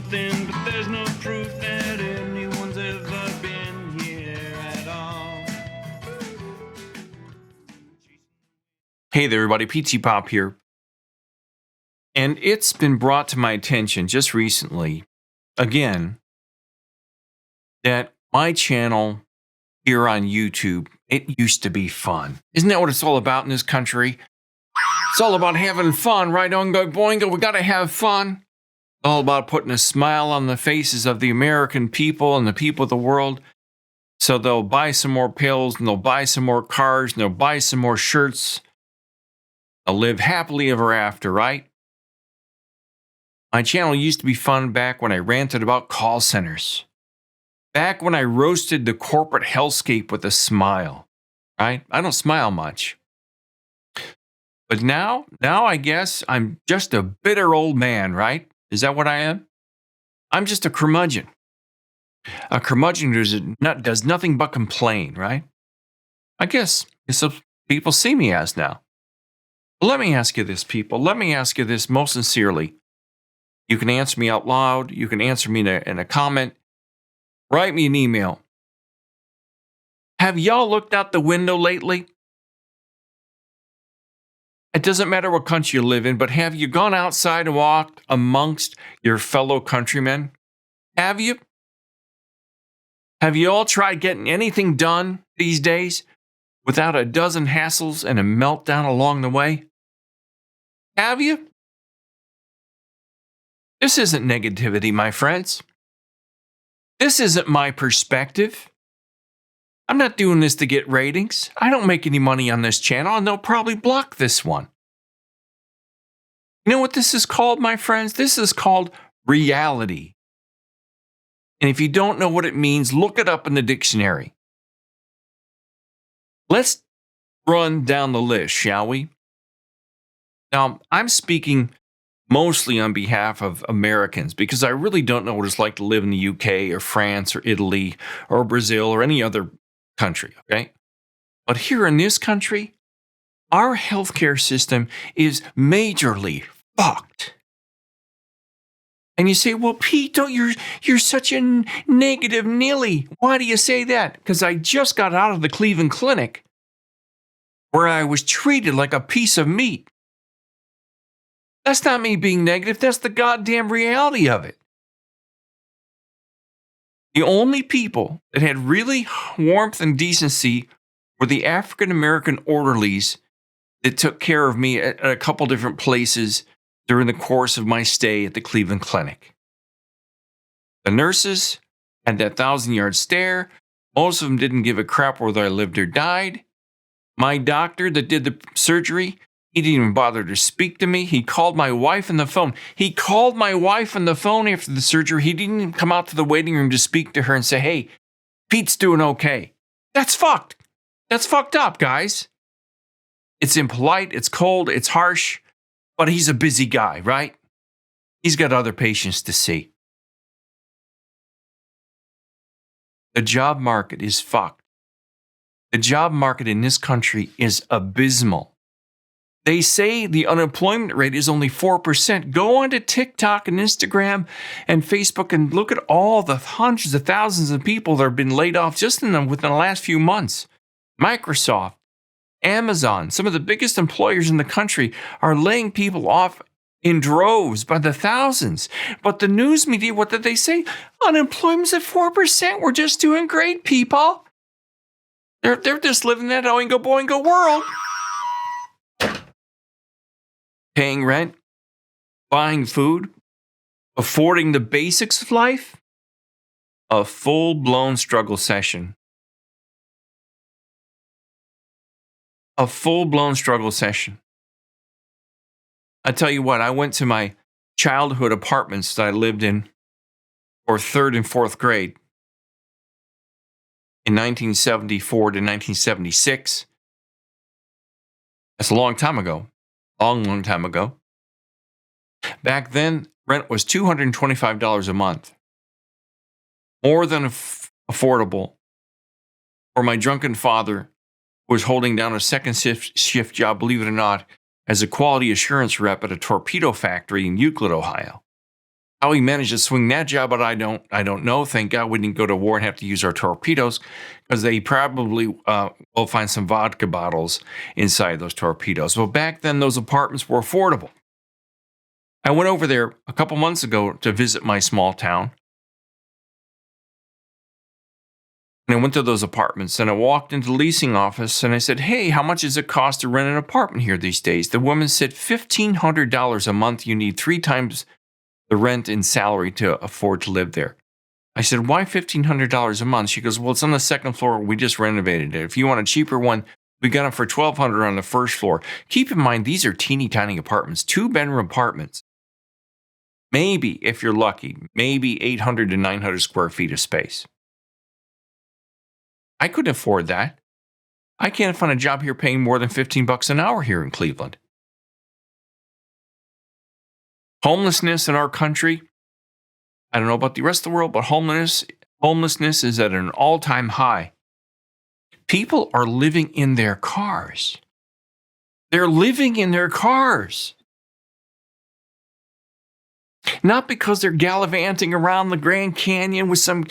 something, but there's no proof that anyone's ever been here at all. Hey there, everybody. PTPOP here. And it's been brought to my attention just recently, again, that my channel here on YouTube, it used to be fun. Isn't that what it's all about in this country? It's all about having fun, right? Oingo boingo, we gotta have fun. All about putting a smile on the faces of the American people and the people of the world. So they'll buy some more pills, and they'll buy some more cars, and they'll buy some more shirts. They'll live happily ever after, right? My channel used to be fun back when I ranted about call centers. Back when I roasted the corporate hellscape with a smile, right? I don't smile much. But now I guess I'm just a bitter old man, right? Is that what I am? I'm just a curmudgeon. A curmudgeon who does nothing but complain, right? I guess it's what people see me as now. But let me ask you this, people. Let me ask you this most sincerely. You can answer me out loud. You can answer me in a comment. Write me an email. Have y'all looked out the window lately? It doesn't matter what country you live in, but have you gone outside and walked amongst your fellow countrymen? Have you? Have you all tried getting anything done these days without a dozen hassles and a meltdown along the way? Have you? This isn't negativity, my friends. This isn't my perspective. I'm not doing this to get ratings. I don't make any money on this channel, and they'll probably block this one. You know what this is called, my friends? This is called reality. And if you don't know what it means, look it up in the dictionary. Let's run down the list, shall we? Now, I'm speaking mostly on behalf of Americans because I really don't know what it's like to live in the UK or France or Italy or Brazil or any other country, okay? But here in this country, our healthcare system is majorly fucked. And you say, well, Pete, you're such a negative Nilly. Why do you say that? Because I just got out of the Cleveland Clinic where I was treated like a piece of meat. That's not me being negative. That's the goddamn reality of it. The only people that had really warmth and decency were the African-American orderlies that took care of me at a couple different places during the course of my stay at the Cleveland Clinic. The nurses had that 1,000-yard stare. Most of them didn't give a crap whether I lived or died. My doctor that did the surgery, he didn't even bother to speak to me. He called my wife on the phone. After the surgery. He didn't even come out to the waiting room to speak to her and say, hey, Pete's doing okay. That's fucked. That's fucked up, guys. It's impolite, it's cold, it's harsh, but he's a busy guy, right? He's got other patients to see. The job market is fucked. The job market in this country is abysmal. They say the unemployment rate is only 4%. Go onto TikTok and Instagram and Facebook and look at all the hundreds of thousands of people that have been laid off just within the last few months. Microsoft, Amazon, some of the biggest employers in the country are laying people off in droves by the thousands. But the news media, what did they say? Unemployment's at 4%. We're just doing great, people. They're just living that oingo boingo world. Paying rent, buying food, affording the basics of life. A full-blown struggle session. A full-blown struggle session. I tell you what, I went to my childhood apartments that I lived in for 3rd and 4th grade in 1974 to 1976. That's a long time ago. Long time ago. Back then, rent was $225 a month. More than affordable for my drunken father, who was holding down a second shift job, believe it or not, as a quality assurance rep at a torpedo factory in Euclid, Ohio. How he managed to swing that job, but I don't know. Thank God we didn't go to war and have to use our torpedoes, because they probably will find some vodka bottles inside those torpedoes. But back then, those apartments were affordable. I went over there a couple months ago to visit my small town. And I went to those apartments and I walked into the leasing office and I said, "Hey, how much does it cost to rent an apartment here these days?" The woman said, $1,500 a month. You need 3 times the rent and salary to afford to live there. I said, "Why $1,500 a month?" She goes, "Well, it's on the second floor. We just renovated it. If you want a cheaper one, we got it for $1,200 on the first floor." Keep in mind, these are teeny tiny apartments, 2-bedroom apartments. Maybe, if you're lucky, maybe 800 to 900 square feet of space. I couldn't afford that. I can't find a job here paying more than $15 an hour here in Cleveland. Homelessness in our country, I don't know about the rest of the world, but homelessness is at an all-time high. People are living in their cars. They're living in their cars. Not because they're gallivanting around the Grand Canyon with some,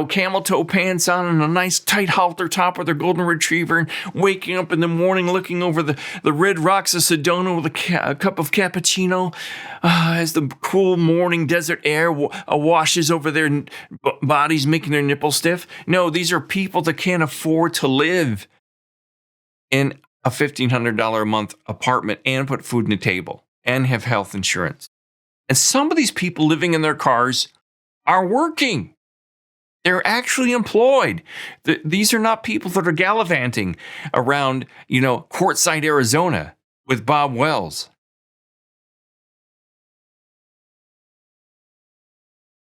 camel toe pants on and a nice tight halter top with their golden retriever, and waking up in the morning looking over the red rocks of Sedona with a cup of cappuccino as the cool morning desert air washes over their bodies, making their nipples stiff. No, these are people that can't afford to live in a $1,500 a month apartment and put food on the table and have health insurance. And some of these people living in their cars are working. They're actually employed. These are not people that are gallivanting around, Quartzsite, Arizona with Bob Wells.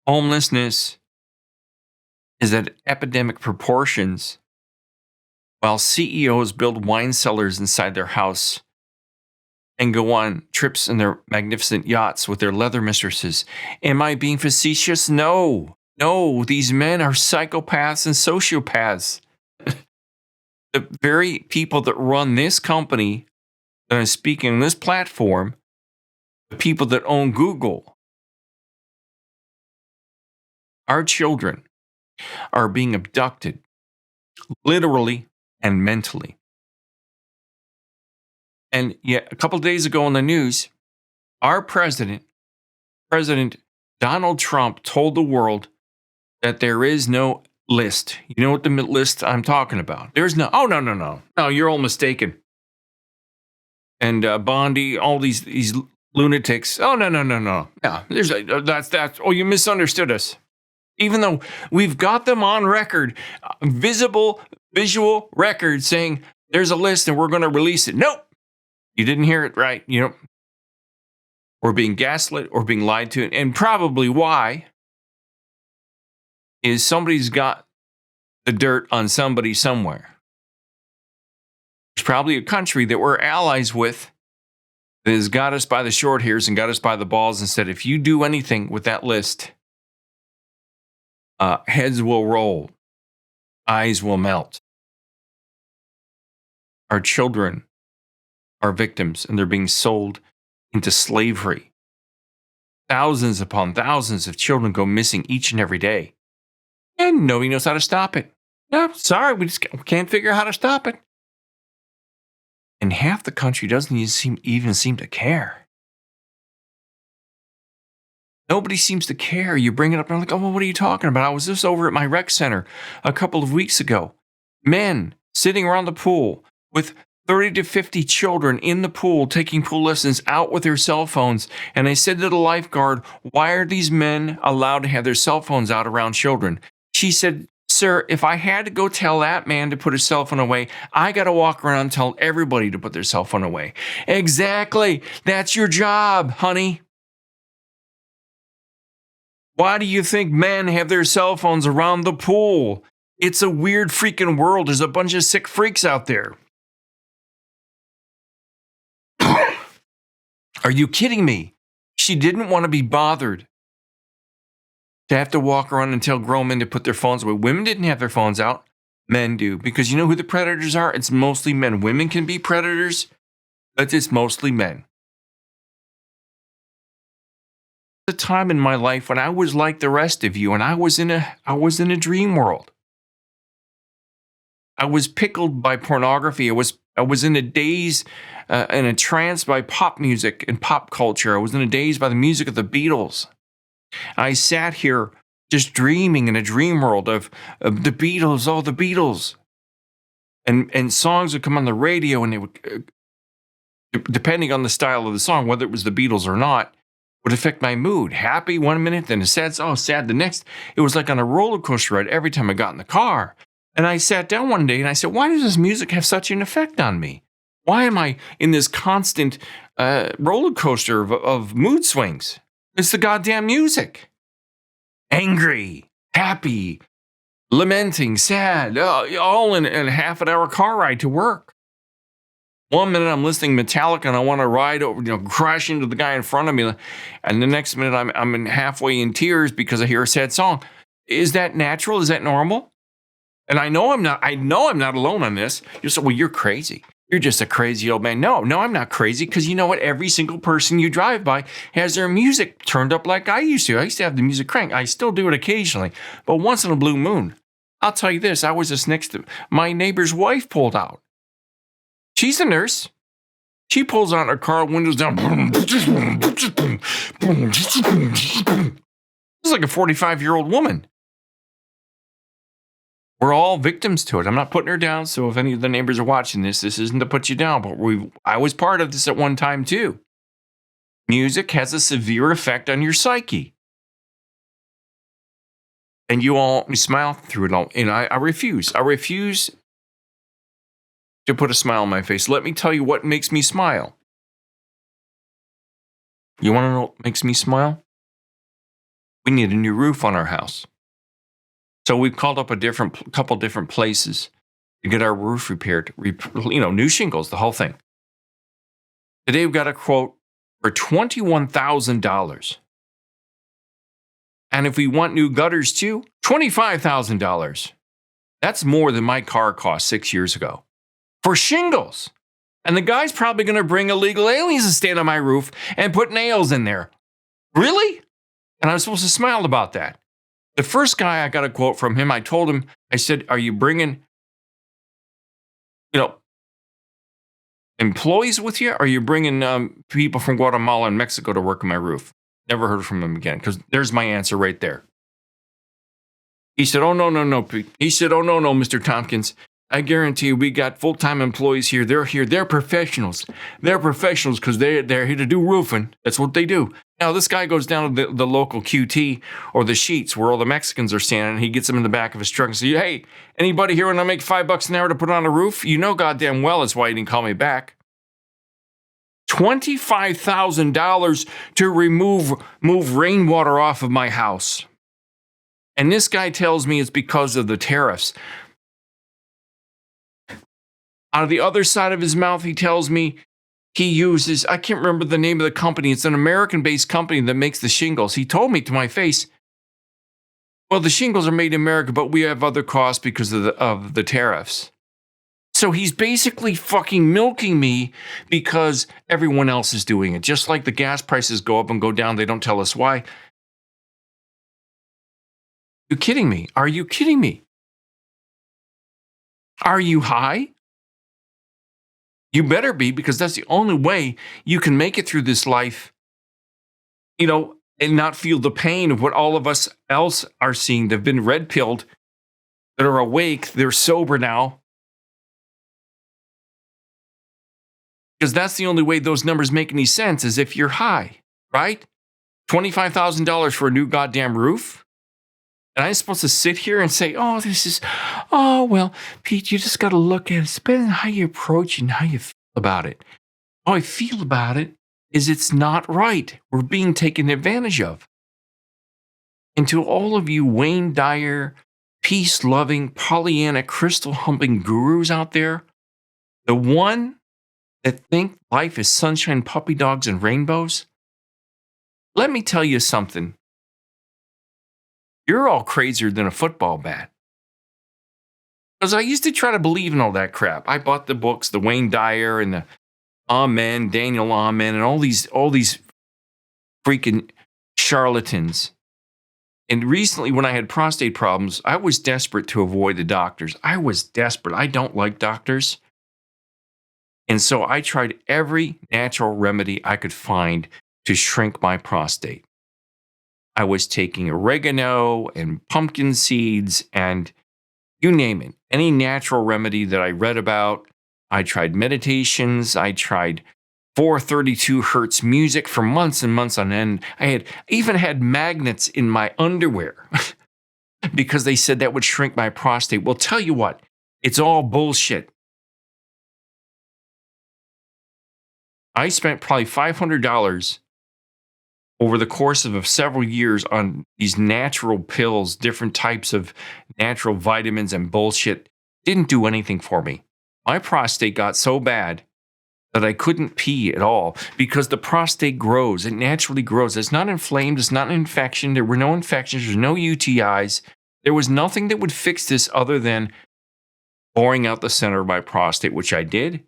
Homelessness is at epidemic proportions while CEOs build wine cellars inside their house and go on trips in their magnificent yachts with their leather mistresses. Am I being facetious? No, these men are psychopaths and sociopaths. The very people that run this company that I'm speaking on this platform, the people that own Google, our children are being abducted, literally and mentally. And yet, a couple of days ago on the news, our President Donald Trump, told the world that there is no list. You know what the list I'm talking about? There's no. Oh, no. No, you're all mistaken. And Bondi, all these lunatics. Oh, no. Yeah, that's. Oh, you misunderstood us. Even though we've got them on record, visual record saying there's a list and we're going to release it. Nope. You didn't hear it right. We're being gaslit or being lied to. And probably why is somebody's got the dirt on somebody somewhere. There's probably a country that we're allies with that has got us by the short hairs and got us by the balls and said, if you do anything with that list, heads will roll, eyes will melt. Our children are victims, and they're being sold into slavery. Thousands upon thousands of children go missing each and every day, and nobody knows how to stop it. No, sorry, we just can't figure out how to stop it. And half the country doesn't even seem to care. Nobody seems to care. You bring it up, and I'm like, oh, well, what are you talking about? I was just over at my rec center a couple of weeks ago. Men sitting around the pool with 30 to 50 children in the pool taking pool lessons out with their cell phones. And I said to the lifeguard, why are these men allowed to have their cell phones out around children? She said, sir, if I had to go tell that man to put his cell phone away, I got to walk around and tell everybody to put their cell phone away. Exactly. That's your job, honey. Why do you think men have their cell phones around the pool? It's a weird freaking world. There's a bunch of sick freaks out there. Are you kidding me? She didn't want to be bothered to have to walk around and tell grown men to put their phones away. Women didn't have their phones out. Men do. Because you know who the predators are? It's mostly men. Women can be predators, but it's mostly men. a time in my life when I was like the rest of you, and I was in a dream world. I was pickled by pornography. I was in a daze, in a trance by pop music and pop culture. I was in a daze by the music of the Beatles. I sat here just dreaming in a dream world of the Beatles, the Beatles. And songs would come on the radio, and they would, depending on the style of the song, whether it was the Beatles or not, would affect my mood. Happy one minute, then sad the next. It was like on a roller coaster ride every time I got in the car. And I sat down one day and I said, why does this music have such an effect on me? Why am I in this constant roller coaster of mood swings? It's the goddamn music. Angry, happy, lamenting, sad, all in a half an hour car ride to work. One minute I'm listening Metallica and I want to ride over, crash into the guy in front of me. And the next minute I'm halfway in tears because I hear a sad song. Is that natural? Is that normal? And I know I'm not alone on this. You say, well, you're crazy. You're just a crazy old man. No, I'm not crazy, because you know what? Every single person you drive by has their music turned up like I used to. I used to have the music cranked. I still do it occasionally, but once in a blue moon. I'll tell you this, I was just next to my neighbor's wife pulled out. She's a nurse. She pulls out her car windows down. It's like a 45-year-old woman. We're all victims to it. I'm not putting her down, so if any of the neighbors are watching this isn't to put you down, but I was part of this at one time too. Music has a severe effect on your psyche. And you all smile through it all. And I refuse. I refuse to put a smile on my face. Let me tell you what makes me smile. You want to know what makes me smile? We need a new roof on our house. So we've called up a couple different places to get our roof repaired, new shingles, the whole thing. Today we've got a quote for $21,000. And if we want new gutters too, $25,000. That's more than my car cost 6 years ago. For shingles. And the guy's probably going to bring illegal aliens to stand on my roof and put nails in there. Really? And I'm supposed to smile about that. The first guy I got a quote from him, I told him, I said, are you bringing, employees with you? Or are you bringing people from Guatemala and Mexico to work on my roof? Never heard from him again, because there's my answer right there. He said, oh, no, Pete. He said, oh, no, Mr. Tompkins. I guarantee you we got full-time employees here. They're here. They're professionals. They're professionals because they're here to do roofing. That's what they do. Now, this guy goes down to the local QT or the Sheets where all the Mexicans are standing, and he gets them in the back of his truck and says, hey, anybody here want to make $5 an hour to put on a roof? You know goddamn well it's why he didn't call me back. $25,000 to move rainwater off of my house. And this guy tells me it's because of the tariffs. Out of the other side of his mouth, he tells me he uses, I can't remember the name of the company. It's an American-based company that makes the shingles. He told me to my face, well, the shingles are made in America, but we have other costs because of the tariffs. So he's basically fucking milking me because everyone else is doing it. Just like the gas prices go up and go down, they don't tell us why. You kidding me? Are you kidding me? Are you high? You better be, because that's the only way you can make it through this life, and not feel the pain of what all of us else are seeing. They've been red-pilled, that are awake, they're sober now. Because that's the only way those numbers make any sense, is if you're high, right? $25,000 for a new goddamn roof? And I'm supposed to sit here and say, well, Pete, you just got to look at it. It's depending on how you approach and how you feel about it. How I feel about it is it's not right. We're being taken advantage of. And to all of you Wayne Dyer, peace-loving, Pollyanna, crystal-humping gurus out there, the one that think life is sunshine, puppy dogs, and rainbows, let me tell you something. You're all crazier than a football bat. Because I used to try to believe in all that crap. I bought the books, the Wayne Dyer and the Amen, Daniel Amen, and all these freaking charlatans. And recently, when I had prostate problems, I was desperate to avoid the doctors. I was desperate. I don't like doctors. And so I tried every natural remedy I could find to shrink my prostate. I was taking oregano and pumpkin seeds and you name it, any natural remedy that I read about. I tried meditations. I tried 432 hertz music for months and months on end. I even had magnets in my underwear because they said that would shrink my prostate. Well, tell you what, it's all bullshit. I spent probably $500 over the course of several years on these natural pills, different types of natural vitamins and bullshit. Didn't do anything for me. My prostate got so bad that I couldn't pee at all because the prostate grows. It naturally grows. It's not inflamed. It's not an infection. There were no infections. There's no UTIs. There was nothing that would fix this other than boring out the center of my prostate, which I did.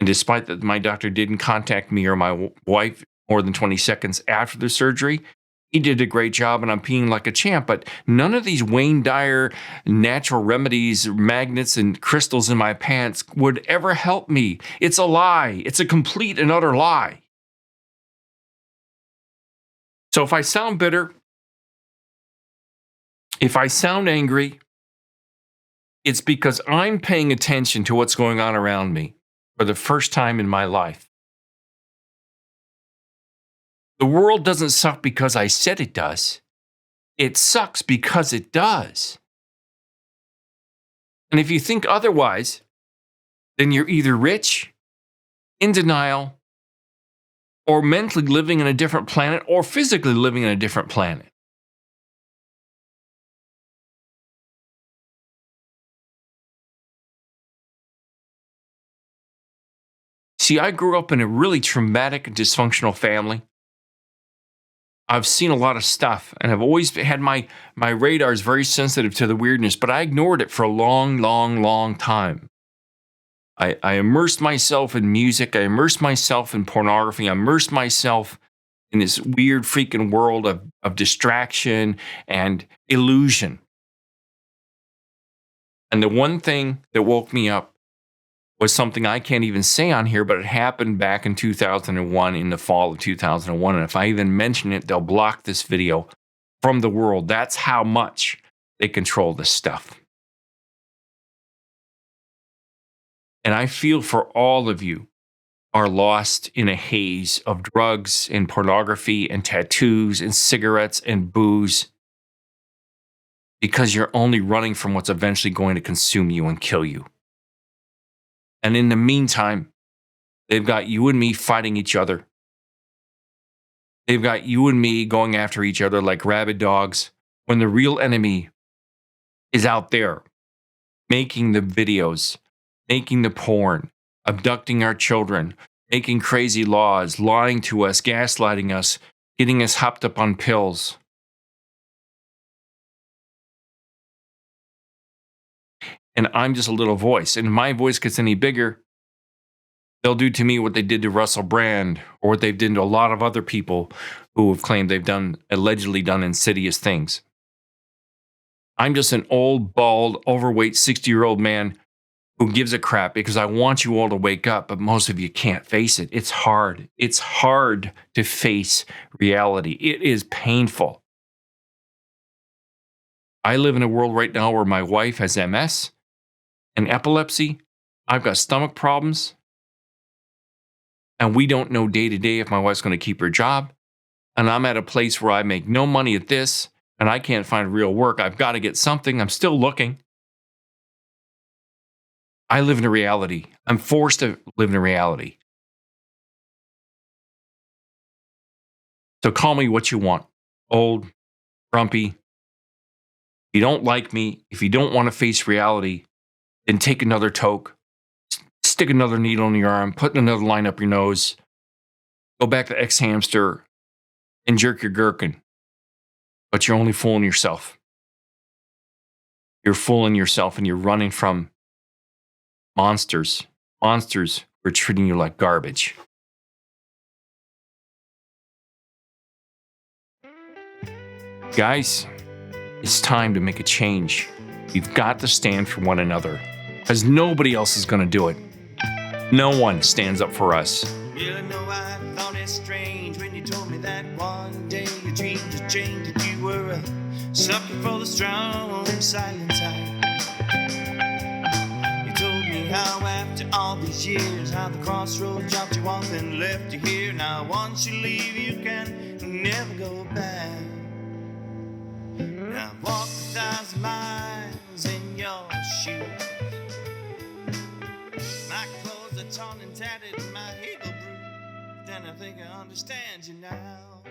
And despite that, my doctor didn't contact me or my wife more than 20 seconds after the surgery. He did a great job and I'm peeing like a champ, but none of these Wayne Dyer natural remedies, magnets and crystals in my pants would ever help me. It's a lie. It's a complete and utter lie. So if I sound bitter, if I sound angry, it's because I'm paying attention to what's going on around me for the first time in my life. The world doesn't suck because I said it does. It sucks because it does. And if you think otherwise, then you're either rich, in denial, or mentally living in a different planet, or physically living in a different planet. See, I grew up in a really traumatic and dysfunctional family. I've seen a lot of stuff and I've always had my radar is very sensitive to the weirdness, but I ignored it for a long time. I immersed myself in music. I immersed myself in pornography. I immersed myself in this weird freaking world of distraction and illusion. And the one thing that woke me up was something I can't even say on here, but it happened back in 2001, in the fall of 2001. And if I even mention it, they'll block this video from the world. That's how much they control this stuff. And I feel for all of you are lost in a haze of drugs and pornography and tattoos and cigarettes and booze because you're only running from what's eventually going to consume you and kill you. And in the meantime, they've got you and me fighting each other. They've got you and me going after each other like rabid dogs when the real enemy is out there making the videos, making the porn, abducting our children, making crazy laws, lying to us, gaslighting us, getting us hopped up on pills. And I'm just a little voice. And if my voice gets any bigger, they'll do to me what they did to Russell Brand or what they've done to a lot of other people who have claimed they've allegedly done insidious things. I'm just an old, bald, overweight 60-year-old man who gives a crap because I want you all to wake up, but most of you can't face it. It's hard. It's hard to face reality. It is painful. I live in a world right now where my wife has MS and epilepsy. I've got stomach problems. And we don't know day to day if my wife's going to keep her job. And I'm at a place where I make no money at this and I can't find real work. I've got to get something. I'm still looking. I live in a reality. I'm forced to live in a reality. So call me what you want. Old, grumpy. If you don't like me, if you don't want to face reality, then take another toke, stick another needle in your arm, put another line up your nose, go back to ex-hamster and jerk your gherkin. But you're only fooling yourself. You're fooling yourself and you're running from monsters. Monsters who are treating you like garbage. Guys, it's time to make a change. We've got to stand for one another, because nobody else is going to do it. No one stands up for us. Yeah, I know I thought it strange when you told me that one day your dreams would change, that you were a sucker for the strong, silent type. You told me how after all these years, how the crossroads dropped you off and left you here. Now once you leave, you can never go back. Now I've walked 1,000 miles in your shoes. My clothes are torn and tattered, my heel bruised, and I think I understand you now.